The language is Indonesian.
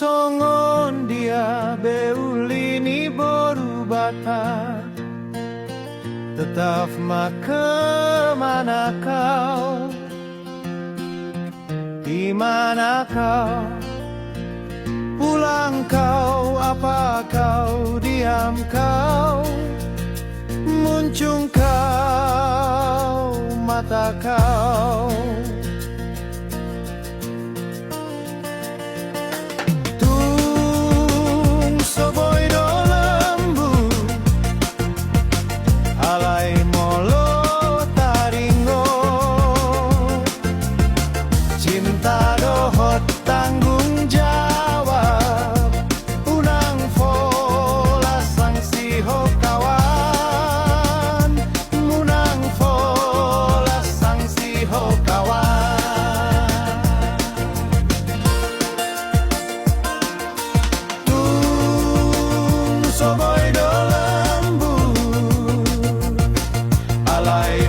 songon dia beulini boru bata. Tetap kemana kau? Di mana kau? Pulang kau, apa kau? Diam kau? Muncung kau, mata kau? Tung soboi do lembu, alai molo taringo, cinta dohot tanggung jawab, unang fola sangsi ho kawan, munang fola sangsi ho kawan. Tung soboi do lembu, alai